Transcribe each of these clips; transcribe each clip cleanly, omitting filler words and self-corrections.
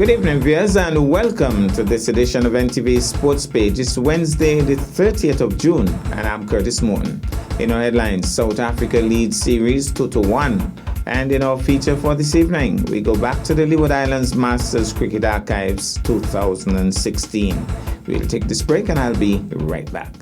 Good evening, viewers, and welcome to this edition of NTV Sports Page. It's Wednesday, the 30th of June, and I'm Curtis Morton. In our headlines, South Africa leads series 2-1. And in our feature for this evening, we go back to the Leeward Islands Masters Cricket Archives 2016. We'll take this break, and I'll be right back.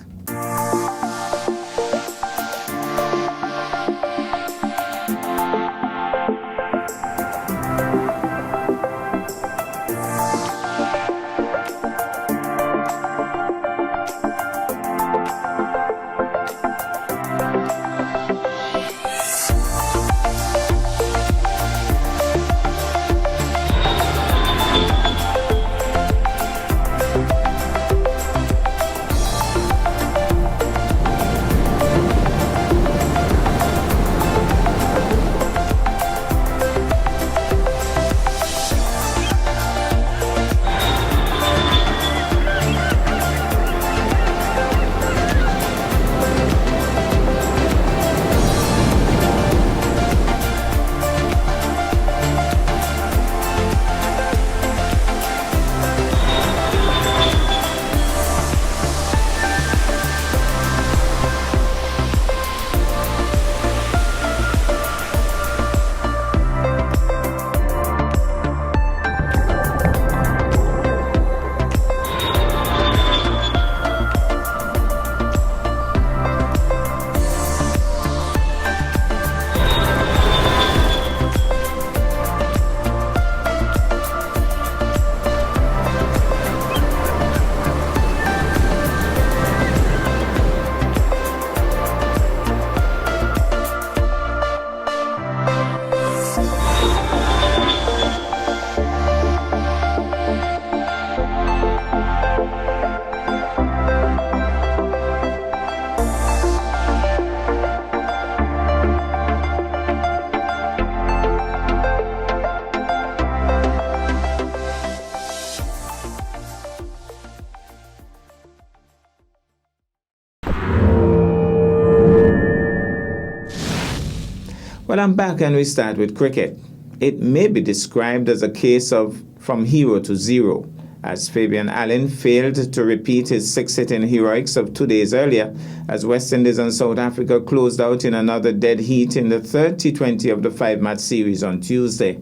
Well, I'm back, and we start with cricket. It may be described as a case of from hero to zero, as Fabian Allen failed to repeat his six-hitting heroics of 2 days earlier, as West Indies and South Africa closed out in another dead heat in the third T20 of the five-match series on Tuesday.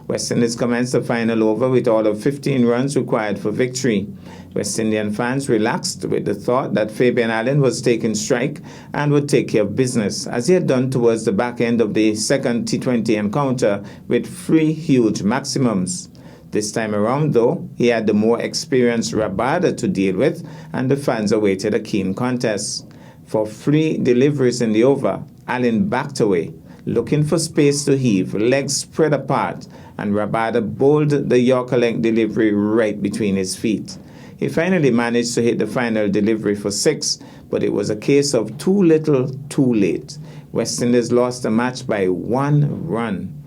West Indies commenced the final over with all of 15 runs required for victory. West Indian fans relaxed with the thought that Fabian Allen was taking strike and would take care of business, as he had done towards the back end of the second T20 encounter with 3 huge maximums. This time around, though, he had the more experienced Rabada to deal with, and the fans awaited a keen contest. For 3 deliveries in the over, Allen backed away, looking for space to heave, legs spread apart, and Rabada bowled the Yorker length delivery right between his feet. He finally managed to hit the final delivery for 6, but it was a case of too little, too late. West Indies lost the match by 1 run.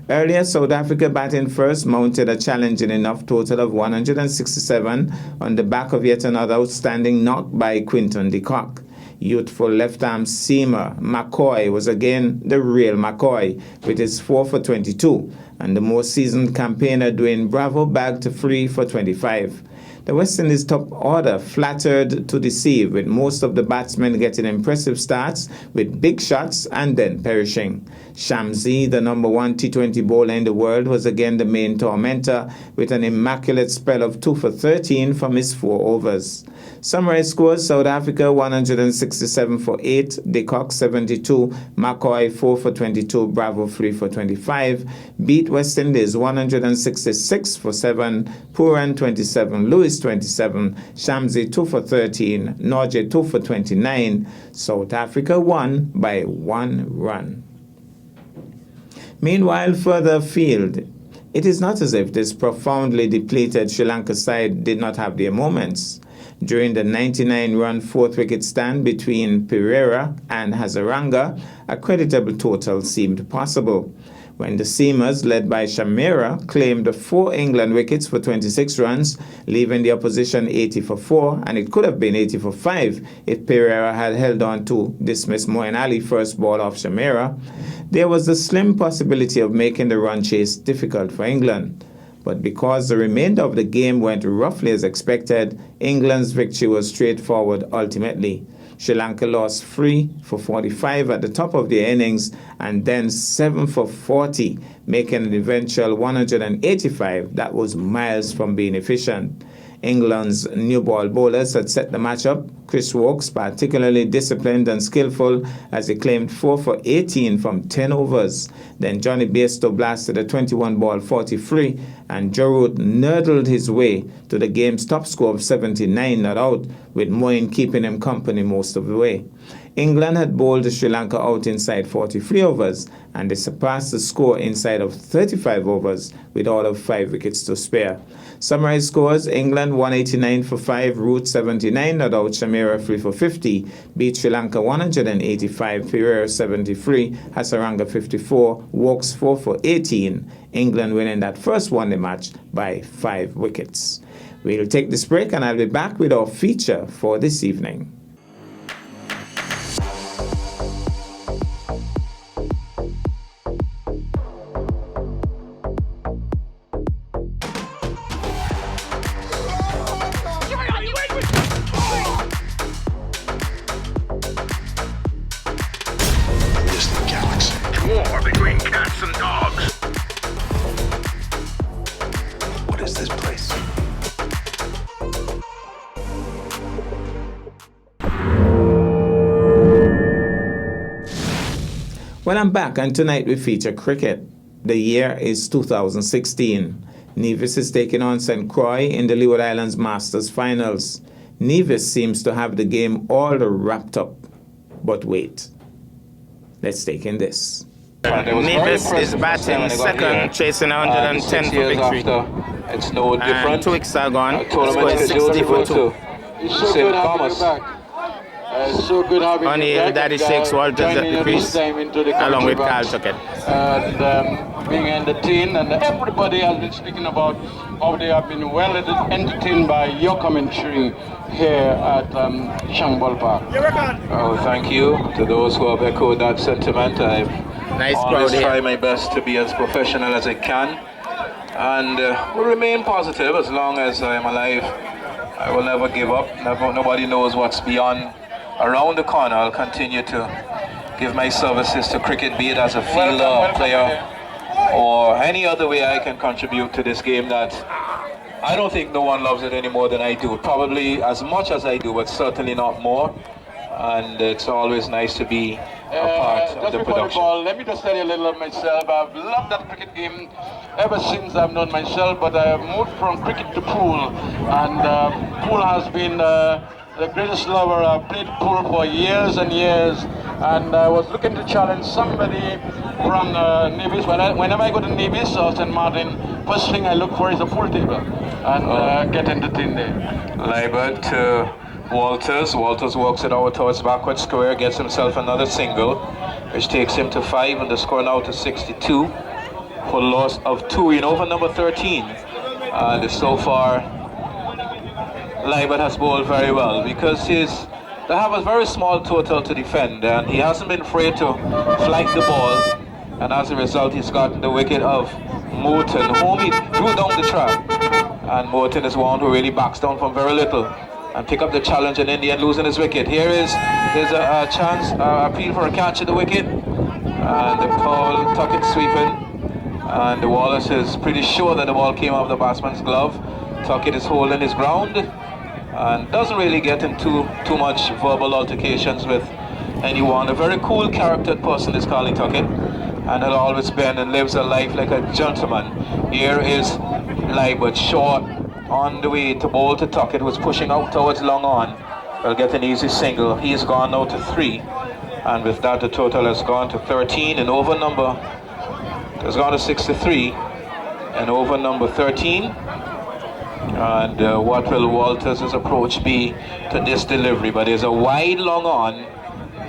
Earlier, South Africa batting first mounted a challenging enough total of 167 on the back of yet another outstanding knock by Quinton de Kock. Youthful left-arm seamer McCoy was again the real McCoy with his 4 for 22, and the more seasoned campaigner Dwayne Bravo bagged 3 for 25. The West Indies top order flattered to deceive, with most of the batsmen getting impressive starts with big shots and then perishing. Shamsi, the number 1 T20 bowler in the world, was again the main tormentor with an immaculate spell of 2 for 13 from his 4 overs. Summary scores: South Africa 167 for 8, de Kock 72, McCoy 4 for 22, Bravo 3 for 25, beat West Indies 166 for 7, Pooran 27, Lewis 27, Shamsi 2 for 13, Norje 2 for 29. South Africa won by 1 run. Meanwhile, further afield, it is not as if this profoundly depleted Sri Lanka side did not have their moments. During the 99-run fourth-wicket stand between Pereira and Hazaranga, a creditable total seemed possible. When the Seamers, led by Shamira, claimed 4 England wickets for 26 runs, leaving the opposition 80 for 4, and it could have been 80 for 5 if Pereira had held on to dismiss Moeen Ali first ball off Shamira, there was the slim possibility of making the run chase difficult for England. but because the remainder of the game went roughly as expected, England's victory was straightforward ultimately. Sri Lanka lost 3 for 45 at the top of their innings and then 7 for 40, making an eventual 185 that was miles from being efficient. England's new ball bowlers had set the match up. Chris Woakes, particularly disciplined and skillful, as he claimed 4 for 18 from 10 overs. Then Johnny Bairstow blasted a 21-ball 43, and Joe Root nurdled his way to the game's top score of 79 not out, with Moeen keeping him company most of the way. England had bowled Sri Lanka out inside 43 overs, and they surpassed the score inside of 35 overs with all of 5 wickets to spare. Summary scores: England 189 for 5, Root 79 not out, Shamira 3 for 50, beat Sri Lanka 185, Pereira 73, Hasaranga 54, Woakes 4 for 18. England winning that first one-day match by 5 wickets. We'll take this break and I'll be back with our feature for this evening. War between cats and dogs. What is this place? Well, I'm back, and tonight we feature cricket. The year is 2016. Nevis is taking on St. Croix in the Leeward Islands Masters Finals. Nevis seems to have the game all wrapped up. But wait. Let's take in this. Nevis is batting second, chasing 110 for victory. It's no different. And 2 weeks are gone. The score is 60 for 2. It's so good having you back. It's so good having you Only back. Daddy Shakes Walters at the crease, along with Carl Tuckett. And being entertained, and everybody has been speaking about how they have been well entertained by your commentary here at Shangball Park. Oh, thank you to those who have echoed that sentiment. I've Nice always crowd try here. my best to be as professional as I can, and will remain positive as long as I am alive. I will never give up. Nobody knows what's beyond, around the corner. I'll continue to give my services to cricket, be it as a fielder or player, or any other way I can contribute to this game that I don't think no one loves it any more than I do. Probably as much as I do, but certainly not more. And it's always nice to be a part of the production. Ball, let me just tell you a little of myself. I've loved that cricket game ever since I've known myself, but I moved from cricket to pool, and pool has been the greatest lover. I've played pool for years and years, and I was looking to challenge somebody from Nevis. Whenever I go to Nevis or St. Martin, first thing I look for is a pool table, and get entertained there. Libert to Walters. Walters walks it out towards backward square, gets himself another single, which takes him to 5, and the score now to 62 for loss of 2 in over number 13. And so far, Libert has bowled very well because they have a very small total to defend, and he hasn't been afraid to flank the ball, and as a result he's gotten the wicket of Morton, whom he drew down the trap, and Morton is one who really backs down from very little and pick up the challenge, and in the end losing his wicket. There's a chance, appeal for a catch at the wicket, and the Paul Tuckett sweeping, and the Wallace is pretty sure that the ball came off the batsman's glove. Tuckett is holding his ground and doesn't really get into too much verbal altercations with anyone. A very cool charactered person is Carly Tuckett, and has always been, and lives a life like a gentleman. Here is Libert short on the way to bowl to Tuckett, who's pushing out towards long on. Will get an easy single. He's gone now to 3, and with that the total has gone to 13, and over number has gone to 63, and over number 13. And what will Walters' approach be to this delivery? But there's a wide long on,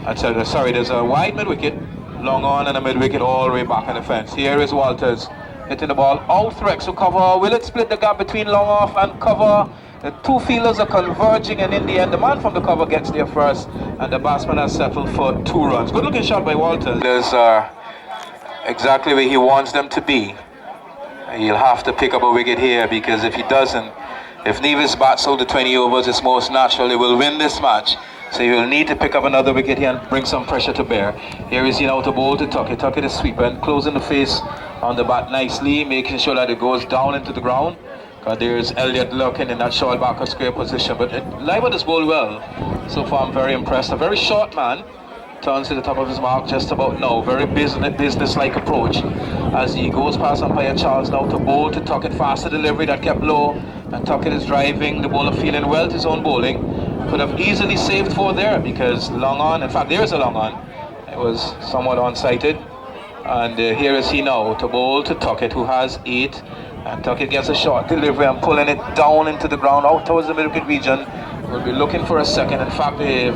there's a wide mid-wicket, long on, and a mid-wicket all the way back on the fence. Here is Walters hitting the ball out through extra cover. Will it split the gap between long off and cover? The two fielders are converging, and in the end the man from the cover gets there first, and the batsman has settled for 2 runs. Good looking shot by Walters. There's exactly where he wants them to be. He'll have to pick up a wicket here, because if he doesn't, if Nevis bats out the 20 overs, it's most natural he will win this match. So he will need to pick up another wicket here and bring some pressure to bear. Here is he now to bowl to Tuckett. Tuckett is sweeping, closing the face on the bat nicely, making sure that it goes down into the ground. There's Elliott lurking in that short back of square position. But Leiber has bowled well. So far I'm very impressed. A very short man. Turns to the top of his mark just about now. Very business-like approach as he goes past umpire Charles now to bowl to Tuckett. Faster delivery that kept low, and Tuckett is driving. The bowler feeling well to his own bowling. Could have easily saved 4 there, because long on, in fact there is a long on. It was somewhat on-sighted. And here is he now to bowl to Tuckett, who has 8. And Tuckett gets a short delivery and pulling it down into the ground out towards the mid-wicket region. We'll be looking for a second. In fact, they've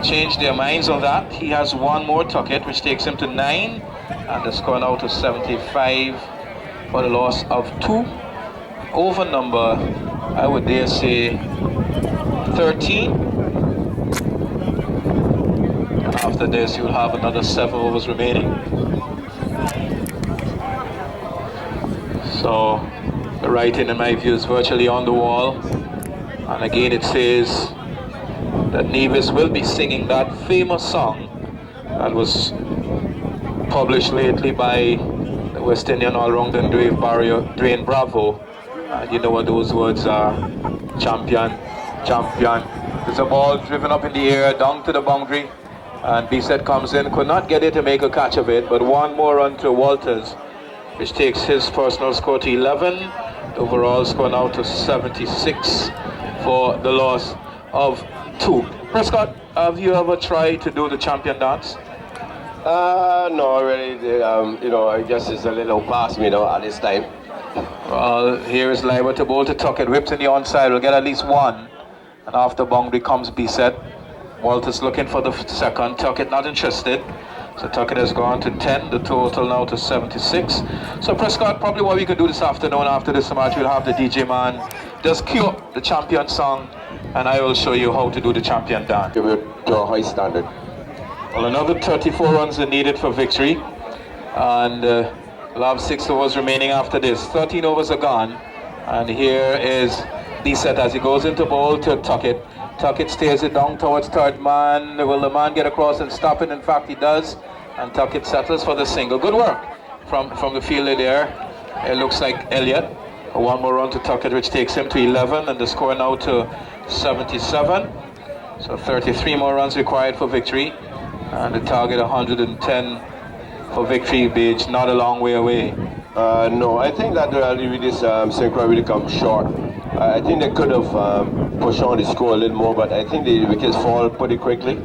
changed their minds on that. He has 1 more Tuckett, which takes him to 9, and the score now to 75 for the loss of 2. Over number, I would dare say, 13. And after this, you'll have another 7 overs remaining. So the writing, in my view, is virtually on the wall. And again, it says that Nevis will be singing that famous song that was published lately by the West Indian all-rounder Dwayne Bravo. And you know what those words are: champion, champion. There's a ball driven up in the air, down to the boundary, and Bissett comes in, could not get it to make a catch of it, but 1 more run to Walters, which takes his personal score to 11. The overall score now to 76 for the loss of 2. Prescott, have you ever tried to do the champion dance? No, really. You know, I guess it's a little past me now at this time. Well, here is Leiber to bowl to Tuckett. Whips in the onside, will get at least 1. And after boundary comes Bissett. Walters looking for the second. Tuckett not interested. So Tuckett has gone to 10, the total now to 76. So Prescott, probably what we could do this afternoon after this match, we'll have the DJ man just cue up the champion song, and I will show you how to do the champion dance. Give it to a high standard. Well, another 34 runs are needed for victory, and we'll have 6 overs remaining after this. 13 overs are gone, and here is Bissett as he goes into bowl to Tuckett. Tuckett stares it down towards third man. Will the man get across and stop it? In fact, he does. And Tuckett settles for the single. Good work from the fielder there. It looks like Elliott. 1 more run to Tuckett, which takes him to 11. And the score now to 77. So 33 more runs required for victory. And the target 110 for victory, Beach, not a long way away. No, I think that this synchro really comes short. I think they could have pushed on the score a little more, but I think the wickets fall pretty quickly.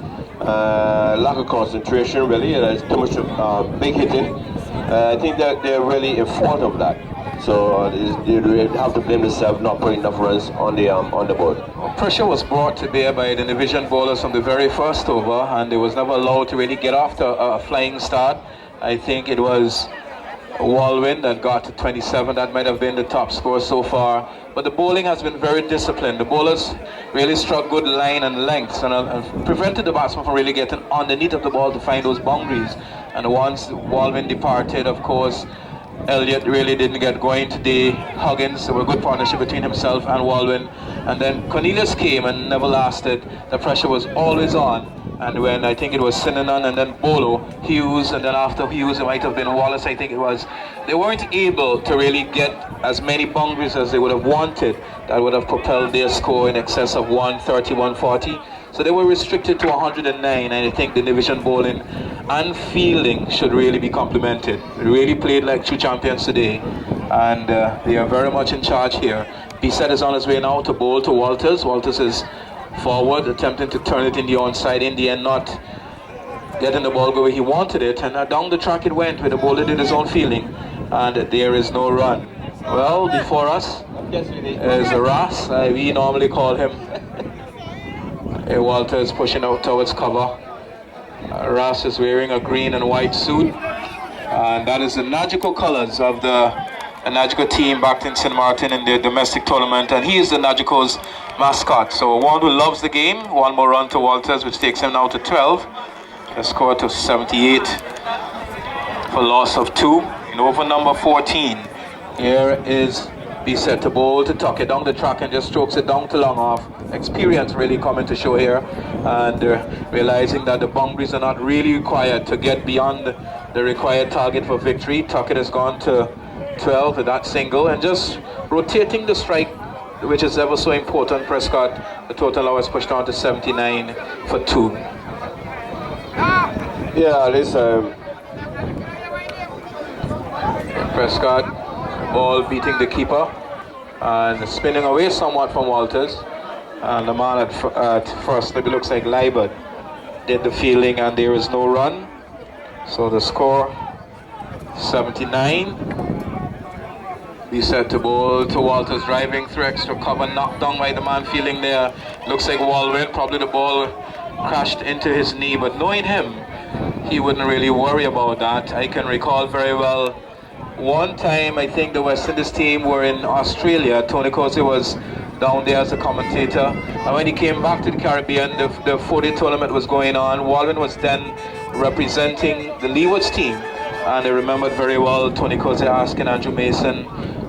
Lack of concentration, really. There's too much big hitting. I think that they're really in fault of that. So they have to blame themselves not putting enough runs on the board. Pressure was brought to bear by the division bowlers from the very first over, and they was never allowed to really get off to a flying start. I think it was Walwyn that got to 27. That might have been the top score so far. But the bowling has been very disciplined. The bowlers really struck good line and lengths and prevented the batsman from really getting underneath of the ball to find those boundaries. And once Walwyn departed, of course, Elliott really didn't get going today. Huggins, there was a good partnership between himself and Walwyn. And then Cornelius came and never lasted. The pressure was always on. And when I think it was Sinanan and then Bolo, Hughes, and then after Hughes it might have been Wallace, I think it was, they weren't able to really get as many boundaries as they would have wanted that would have propelled their score in excess of 130, 140. So they were restricted to 109, and I think the division bowling and fielding should really be complimented. They really played like true champions today, and they are very much in charge here. Bissett is on his way now to bowl to Walters. Walters is forward, attempting to turn it in the onside, in the end not getting the ball where he wanted it, and down the track it went where the bowler did his own fielding, and there is no run. Well, before us is Ras, we normally call him. Walters pushing out towards cover. Ras is wearing a green and white suit, and that is the Nagico colors of the Nagico team back in St. Martin in their domestic tournament, and he is the Nagico's mascot. So one who loves the game. 1 more run to Walters, which takes him now to 12. The score to 78 for loss of 2. In over number 14, Here is be set to bowl to tuck it down the track and just strokes it down to long off. Experience really coming to show here, and realizing that the boundaries are not really required to get beyond the required target for victory. Tuckett has gone to 12 with that single, and just rotating the strike, which is ever so important. Prescott, the total now is pushed on to 79 for 2. Yeah, listen. Prescott, ball beating the keeper and spinning away somewhat from Walters. And the man at first, it looks like Liebert did the fielding, and there is no run. So the score 79. Be set to bowl to Walters, driving through extra cover, knocked down by the man fielding there. Looks like Walwyn, probably the ball crashed into his knee, but knowing him, he wouldn't really worry about that. I can recall very well one time, I think the West Indies team were in Australia. Tony Cossey was down there as a commentator, and when he came back to the Caribbean, the 4-day tournament was going on. Walwyn was then representing the Leewards team, and I remembered very well Tony Cossey asking Andrew Mason,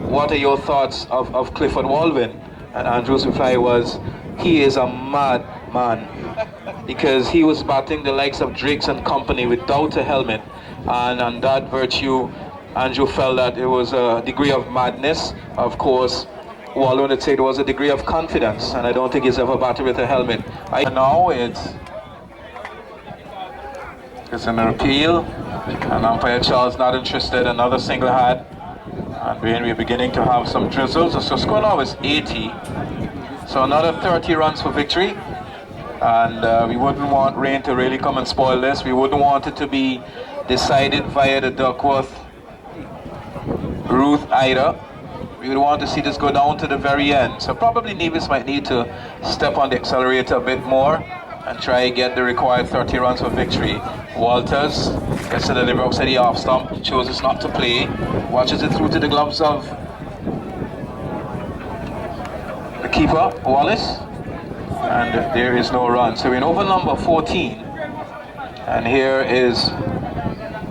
what are your thoughts of Clifford Walwyn? And Andrew's reply was, he is a mad man, because he was batting the likes of Drakes and company without a helmet, and on that virtue Andrew felt that it was a degree of madness. Of course, Walwyn would say it was a degree of confidence, and I don't think he's ever batted with a helmet. Now it's an appeal, and umpire Charles not interested. Another single had, and we're beginning to have some drizzles. So score now is 80. So another 30 runs for victory, and we wouldn't want rain to really come and spoil this. We wouldn't want it to be decided via the Duckworth Ruth either. We would want to see this go down to the very end. So probably Nevis might need to step on the accelerator a bit more and try and get the required 30 runs for victory. Walters gets to the delivery outside the off stump, chooses not to play, watches it through to the gloves of the keeper, Wallace, and there is no run. So we're in over number 14, and here is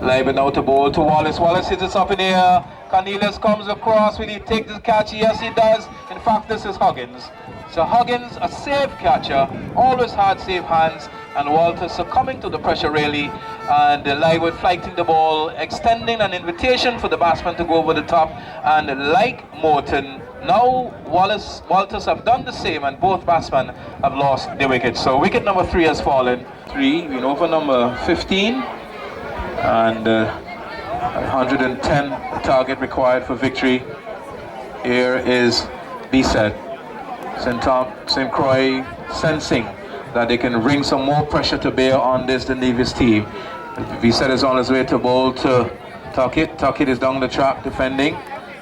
Liebert now to bowl to Wallace. Wallace hits it up in the air. Cornelius comes across. Will he take the catch? Yes, he does. In fact, this is Huggins. So Huggins, a safe catcher, always had safe hands, and Walter succumbing to the pressure really, and Liebert flighting the ball, extending an invitation for the batsman to go over the top, and like Morton, now Walters have done the same, and both batsmen have lost the wicket. So wicket number 3 has fallen. 3, we know for number 15, and 110 target required for victory. Here is Bisset. St. Croix sensing that they can bring some more pressure to bear on this the Nevis team. Bisset is on his way to bowl to Tuckett. Tuckett is down the track defending,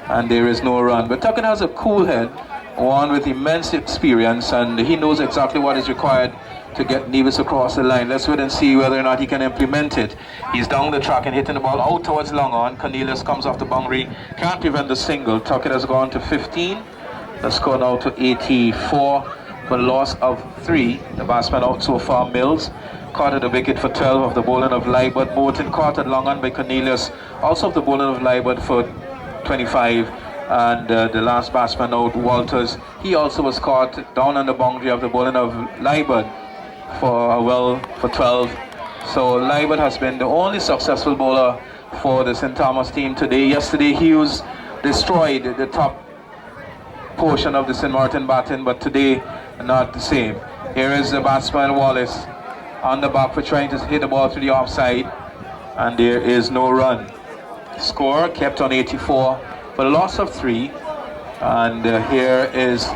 and there is no run. But Tuckett has a cool head, one with immense experience, and he knows exactly what is required to get Nevis across the line. Let's wait and see whether or not he can implement it. He's down the track and hitting the ball out towards long on. Cornelius comes off the boundary, can't prevent the single. Tuckett has gone to 15. The score now to 84 for the loss of 3. The batsman out so far, Mills, caught at the wicket for 12 of the bowling of Liebert. Morton caught at long on by Cornelius, also of the bowling of Liebert for 25. And the last batsman out, Walters, he also was caught down on the boundary of the bowling of Liebert for 12. So Liebert has been the only successful bowler for the St. Thomas team today. Yesterday Hughes destroyed the top portion of the St. Martin batting, but today not the same. Here is the batsman Wallace on the back for trying to hit the ball through the offside, and there is no run. Score kept on 84 for the loss of 3, and here is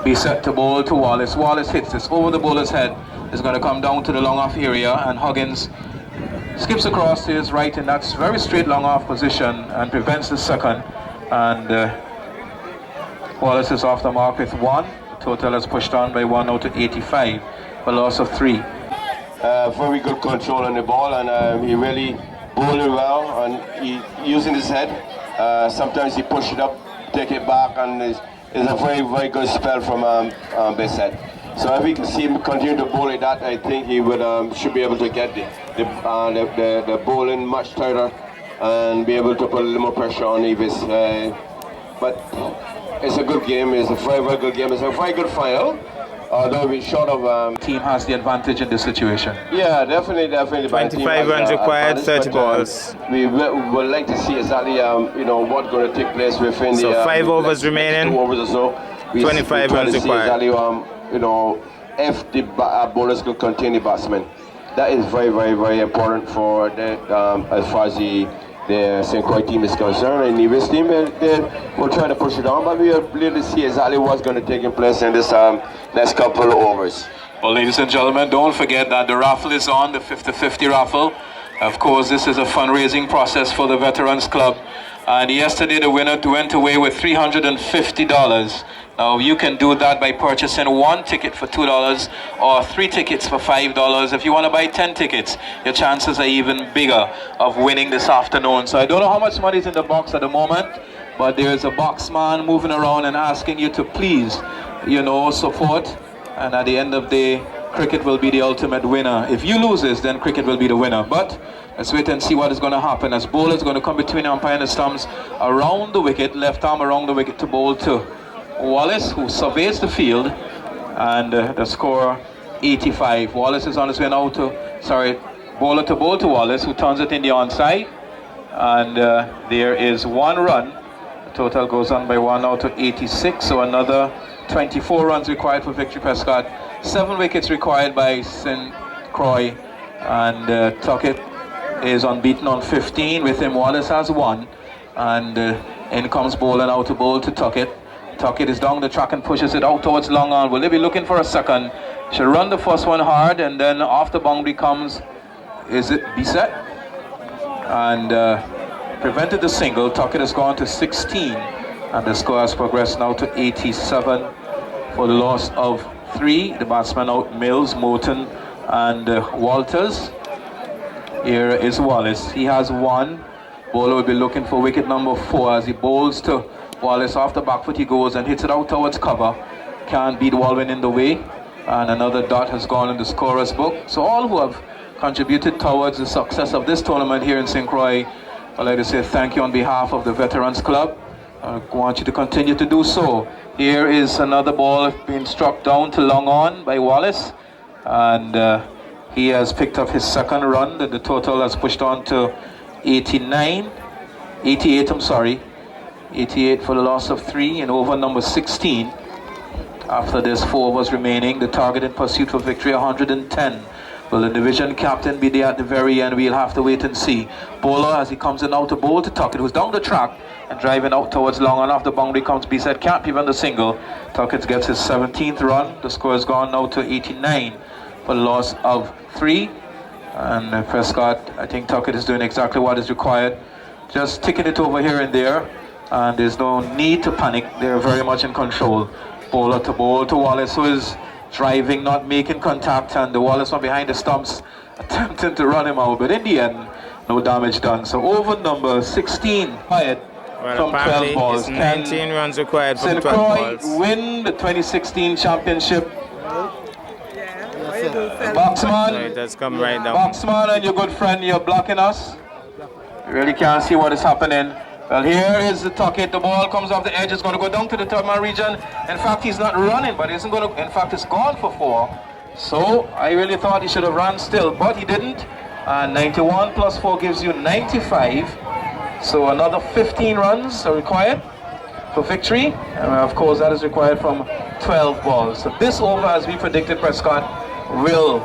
be set to bowl to Wallace. Wallace hits this over the bowler's head. It's going to come down to the long off area, and Huggins skips across to his right in that very straight long off position and prevents the second, and Wallace is off the mark with 1. The total is pushed on by 1 out to 85 for loss of 3. Very good control on the ball, and he really bowled it well, and he using his head. Sometimes he push it up, take it back, and it's a very, very good spell from Bisset. So if we can see him continue to bowl like that, I think he would should be able to get the bowling much tighter and be able to put a little more pressure on Nevis. But it's a good game. It's a very, very good game. It's a very good final. Although we're short of... Team has the advantage in this situation. Yeah, definitely. 25 runs required, 30 balls. We would like to see exactly, what's going to take place within so the... 5 overs remaining. 2 overs or so. 25 runs required. Exactly, if the bowlers could contain the batsmen. That is very, very, very important for the, as far as the St. Croix team is concerned. And Nevis team, they will try to push it on, but we will really see exactly what's going to take place in this next couple of overs. Well, ladies and gentlemen, don't forget that the raffle is on, the 50-50 raffle. Of course, this is a fundraising process for the Veterans Club. And yesterday, the winner went away with $350. Now, you can do that by purchasing 1 ticket for $2 or 3 tickets for $5. If you want to buy 10 tickets, your chances are even bigger of winning this afternoon. So I don't know how much money is in the box at the moment, but there's a boxman moving around and asking you to please, support. And at the end of the day, cricket will be the ultimate winner. If you lose this, then cricket will be the winner. But let's wait and see what is going to happen. As bowler is going to come between the umpire and the stumps around the wicket, left arm around the wicket to bowl to Wallace, who surveys the field, and the score 85. Wallace is on his way now bowler to bowl to Wallace, who turns it in the onside, and there is 1 run. The total goes on by 1 now to 86, so another 24 runs required for Victory Prescott. 7 wickets required by St. Croix, and Tuckett is unbeaten on 15. With him, Wallace has 1, and in comes bowler now to bowl to Tuckett. Tuckett is down the track and pushes it out towards long on. Will they be looking for a second? Should run the first one hard, and then off the boundary comes, is it Bissett? And prevented the single. Tuckett has gone to 16, and the score has progressed now to 87 for the loss of 3. The batsmen out, Mills, Moulton, and Walters. Here is Wallace. He has 1. Bowler will be looking for wicket number 4 as he bowls to Wallace. Off the back foot he goes and hits it out towards cover. Can't beat Walwyn in the way, and another dot has gone in the scorer's book. So all who have contributed towards the success of this tournament here in St. Croix, I'd like to say thank you on behalf of the Veterans Club. I want you to continue to do so. Here is another ball being struck down to long on by Wallace, and he has picked up his 2nd run. The total has pushed on to 88, 88 for the loss of 3 in over number 16. After this, 4 overs remaining. The target in pursuit for victory, 110. Will the division captain be there at the very end? We'll have to wait and see. Bowler, as he comes in now to bowl to Tuckett, who's down the track and driving out towards long on. Off the boundary comes Bissett, can't prevent the single. Tuckett gets his 17th run. The score has gone now to 89 for the loss of 3. And Prescott, I think Tuckett is doing exactly what is required. Just ticking it over here and there. And there's no need to panic. They're very much in control. Bowler to bowl to Wallace, who is driving, not making contact, and the Wallace one behind the stumps attempting to run him out, but in the end, no damage done. So over number 16, quiet from 12 balls. 19 runs required from 12 balls. St. Croix win the 2016 championship. Boxman, It has come right down. Boxman and your good friend, you're blocking us. You really can't see what is happening. Well, here is the Tuckett. The ball comes off the edge. It's going to go down to the third man region. In fact, he's not running, but he isn't going to. In fact, it's gone for 4. So I really thought he should have run still, but he didn't. And 91 plus 4 gives you 95. So another 15 runs are required for victory. And of course, that is required from 12 balls. So this over, as we predicted, Prescott, will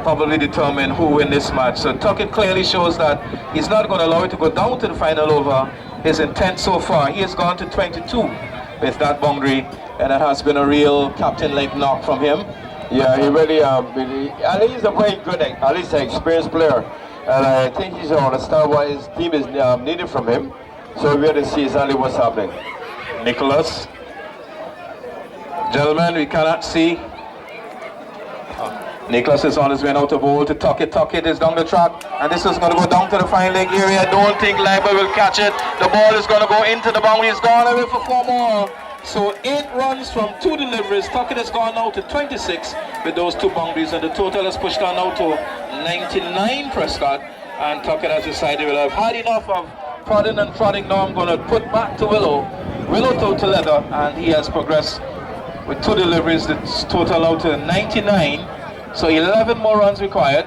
probably determine who win this match. So Tuckett clearly shows that he's not going to allow it to go down to the final over. His intent so far, he has gone to 22 with that boundary, and it has been a real captain-like knock from him. Yeah, he really, and he's a very good, at least an experienced player, and I think he's understand what his team is needed from him. So we're going to see exactly what's happening. Nicholas, gentlemen, we cannot see. Nicholas is on his way now to bowl to Tuckett. Tuckett is down the track, and this is going to go down to the fine leg area. Don't think Leiber will catch it. The ball is going to go into the boundary. It's gone away for 4 more. So 8 runs from 2 deliveries. Tuckett has gone now to 26 with those 2 boundaries, and the total is pushed on now to 99, Prescott. and Tuckett has decided, well, I've had enough of prodding and prodding, now I'm going to put back to Willow to leather, and he has progressed with 2 deliveries that total out to 99, so 11 more runs required,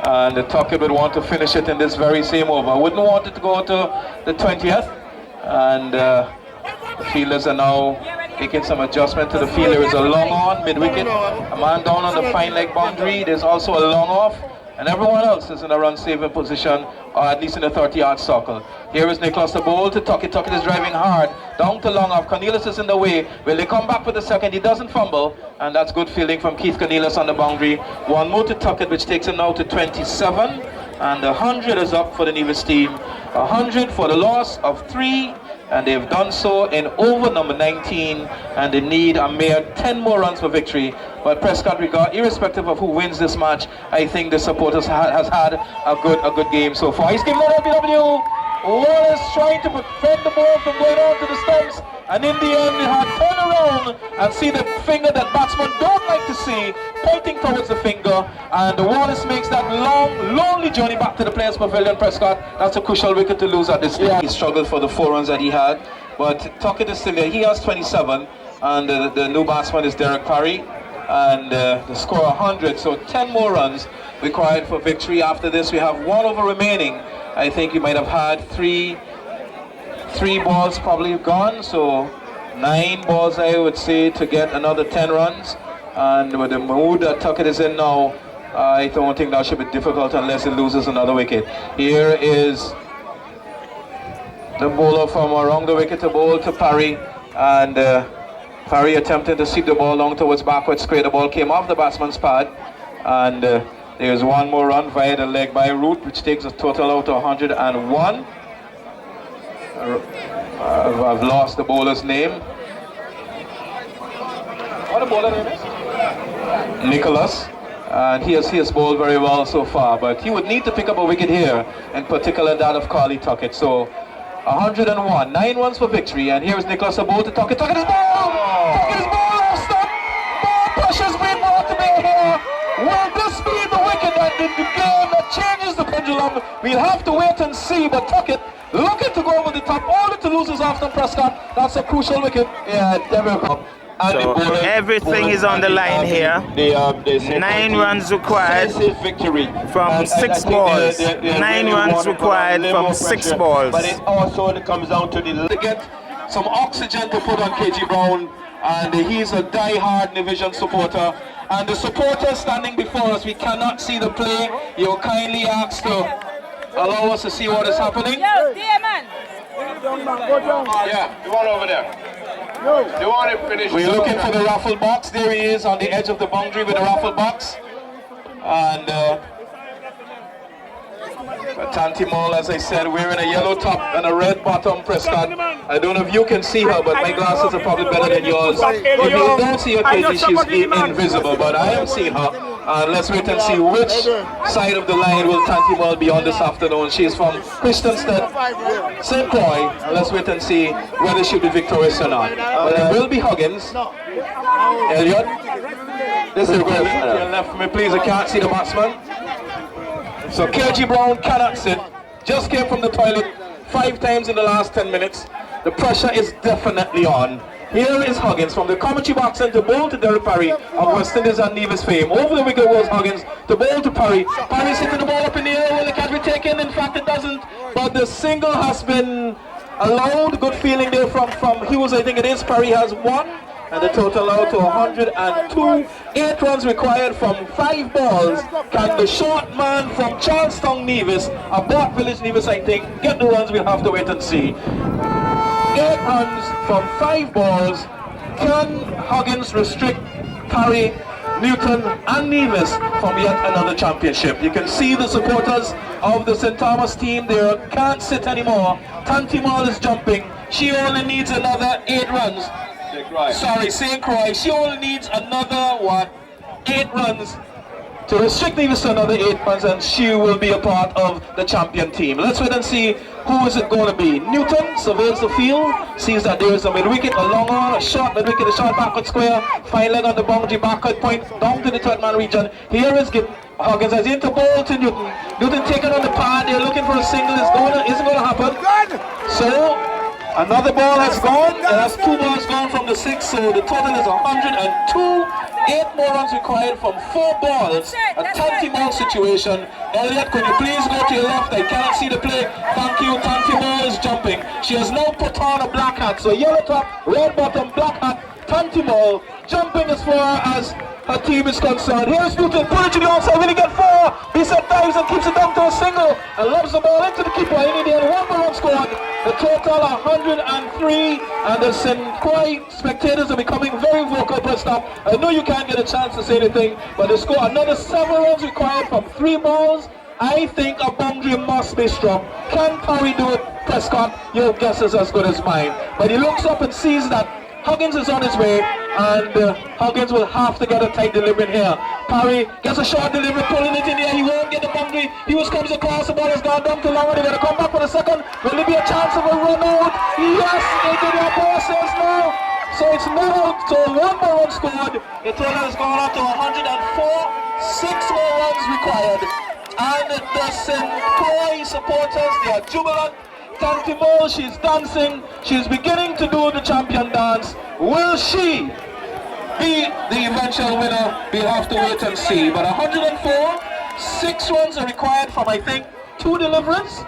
and the Tuckett would want to finish it in this very same over. Wouldn't want it to go to the 20th, and the fielders are now making some adjustment to the field. There is a long on mid-wicket, a man down on the fine leg boundary, there's also a long off, and everyone else is in a run-saving position, or at least in the 30-yard circle. Here is Nicholas the ball to Tuckett. Tuckett is driving hard, down to long off. Cornelius is in the way. Will they come back for the second? He doesn't fumble, and that's good fielding from Keith Cornelius on the boundary. One more to Tuckett, which takes him now to 27, and 100 is up for the Nevis team. 100 for the loss of 3, and they've done so in over number 19, and they need a mere 10 more runs for victory. But Prescott, irrespective of who wins this match, I think the supporters has had a good game so far. He's giving it LBW. Wallace trying to prevent the ball from going on to the stumps, and in the end they had turned around and see the finger that batsmen don't like to see, pointing towards the finger, and Wallace makes that long, lonely journey back to the players' pavilion. Prescott, that's a crucial wicket to lose at this stage. He struggled for the 4 runs that he had, but Tuckett is still there. He has 27, and the new batsman is Derek Parry, and the score 100, so 10 more runs required for victory. After this we have 1 over remaining. I think you might have had three balls probably gone, so 9 balls I would say to get another 10 runs, and with the mood that Tuckett is in now, I don't think that should be difficult unless it loses another wicket. Here is the bowler from around the wicket to bowl to Parry, and Parry attempted to seep the ball long towards backward square. The ball came off the batsman's pad, and there's 1 more run via the leg by Root, which takes a total out to 101. I've lost the bowler's name. What the bowler name is? Nicholas. And he has bowled very well so far, but he would need to pick up a wicket here, in particular that of Carly Tuckett. So 101, 9 runs for victory, and here is Nicholas the ball to Tuckett. Tuckett is ball! Tuckett is ball! Stop! Ball pushes being brought to bear here. Will this be the wicket that in the game that changes the pendulum? We'll have to wait and see, but Tuckett looking to go over the top, only to lose his Afton Prescott. That's a crucial wicket. Yeah, definitely. So everything is on the line here. 9 runs required from 6 balls. 9 runs required from 6 balls. But it also comes down to the... To get some oxygen to put on KG Brown, and he's a die-hard Division supporter. And the supporters standing before us, we cannot see the play. You're kindly asked to allow us to see what is happening. Yo, dear man. Yeah, the one over there. They want to finish. We're looking for the raffle box. There he is on the edge of the boundary with the raffle box. And Tanti Mall, as I said, wearing a yellow top and a red bottom, Prescott. I don't know if you can see her, but my glasses are probably better than yours. If you don't see her, KG, she's invisible, but I am seeing her. Let's wait and see which side of the line will Tanti Mall be on this afternoon. She's from Christiansted, St. Croix. Let's wait and see whether she'll be victorious or not. But it will be Huggins. Elliot, this is where you're left for me, please. I can't see the batsman. So KG Brown cannot sit. Just came from the toilet 5 times in the last 10 minutes. The pressure is definitely on. Here is Huggins from the commentary box and to bowl to Derek Parry of West Indies and Nevis fame. Over the wicket was Huggins to bowl to Parry. Parry's hitting the ball up in the air. Will the catch be taken? In fact, it doesn't. But the single has been allowed. Good feeling there from Hughes. I think it is. Parry has 1. And the total out to 102. 8 runs required from 5 balls. Can the short man from Charlestown Nevis, a Black Village Nevis I think, get the runs? We'll have to wait and see. 8 runs from 5 balls. Can Huggins restrict Parry, Newton and Nevis from yet another championship? You can see the supporters of the St. Thomas team there can't sit anymore. Tanti Mall is jumping. She only needs another 8 runs. Sorry, St. Croix. She only needs another 8 runs to restrict Nevis to another 8 months, and she will be a part of the champion team. Let's wait and see who is it going to be. Newton surveys the field, sees that there is a mid-wicket, a long on, a short mid-wicket, a short backward square, fine leg on the boundary, backward point, down to the third man region. Here is Huggins has into ball to Newton. Newton taken on the pad, they're looking for a single, isn't going to happen. So, another ball has gone, that's 2 balls gone from the 6, so the total is 102. 8 more runs required from 4 balls. A 20-ball situation. Elliot, could you please go to your left? I cannot see the play. Thank you. Tantimo is jumping. She has now put on a black hat. So yellow top, red bottom, black hat. Tantimo jumping as far as her team is concerned. Here's Newton, put it to the outside, will he get 4? He set dives and keeps it down to a single and lobs the ball into the keeper. In the end, 1 more run scored. The total 103, and the St. Croix spectators are becoming very vocal. But stop. I know you can't get a chance to say anything, but they score another 7 runs required from 3 balls. I think a boundary must be struck. Can Parry do it, Prescott? Your guess is as good as mine. But he looks up and sees that Huggins is on his way, and Huggins will have to get a tight delivery here. Parry gets a short delivery, pulling it in there. He won't get the boundary. He was comes across, the ball has gone down too long. They're going to come back for the second. Will there be a chance of a run out? Yes, they did their process now. So it's not out. So 1 more run scored. The total has gone up to 104. 6 more runs required. And the St. Croix supporters, they are jubilant. Tantimo, she's dancing, she's beginning to do the champion dance. Will she be the eventual winner? We'll have to wait and see. But 104, 6 runs are required from, I think, 2 deliveries.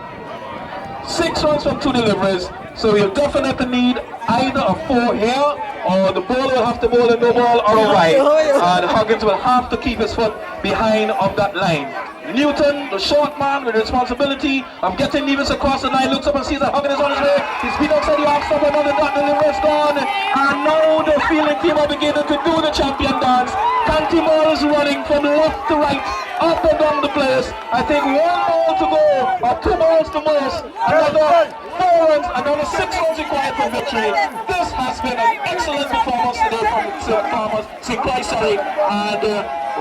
6 runs from 2 deliveries. So you'll definitely need either a 4 here, or the bowler will have to bowl a no ball or a right. And Huggins will have to keep his foot behind of that line. Newton, the short man with the responsibility of getting Nevis across the line, looks up and sees that Huggins is on his way. He's been outside the off stop, another dot delivery is gone. And now the fielding team are beginning to do the champion dance. Tantimo is running from left to right, up and down the place. I think 1 ball to go, or 2 balls to most. Another 4 runs, another 6 runs required for victory. This has been an excellent performance today from St. Croix, and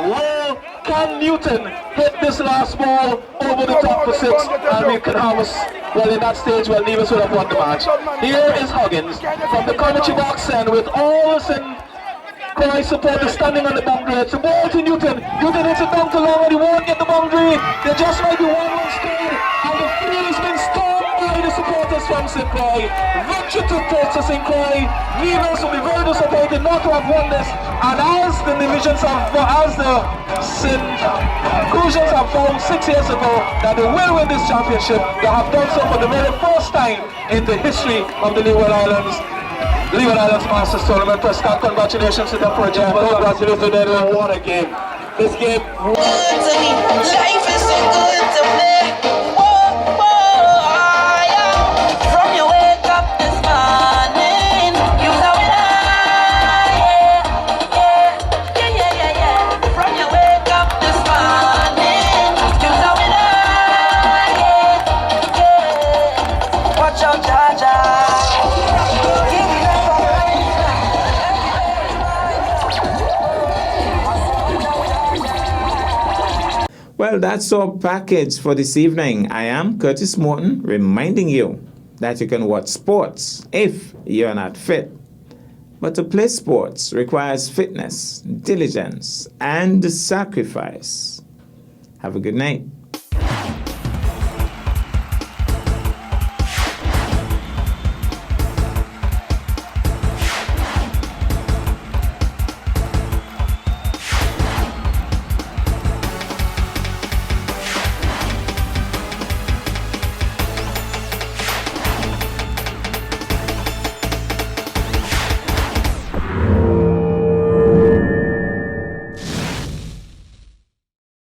well, can Newton hit this last ball over the top for 6, and we can have us, well, in that stage, well, Nevis would have won the match. Here is Huggins from the commentary box, and with all the St. Croix supporters standing on the boundary. It's a ball to Newton. Newton hits it down to long, and he won't get the boundary. There just might be 1 run scored, and the field has been stormed by the supporters from St. Croix. Victory to St. Croix. Nevis will be very disappointed not to have won this. And as the divisions have, as the Crucians have found 6 years ago that they will win this championship, they have done so for the very first time in the history of the Leeward Islands Masters Tournament. Prescott, congratulations to them for a job. Congratulations to them. What a game. This game. Life is so good to play. Whoa, yeah. From your wake up this morning, you know it. Yeah. From your wake up this morning, you know it. Yeah. Watch out, Jaja. Well, that's our package for this evening. I am Curtis Morton, reminding you that you can watch sports if you're not fit. But to play sports requires fitness, diligence, and sacrifice. Have a good night.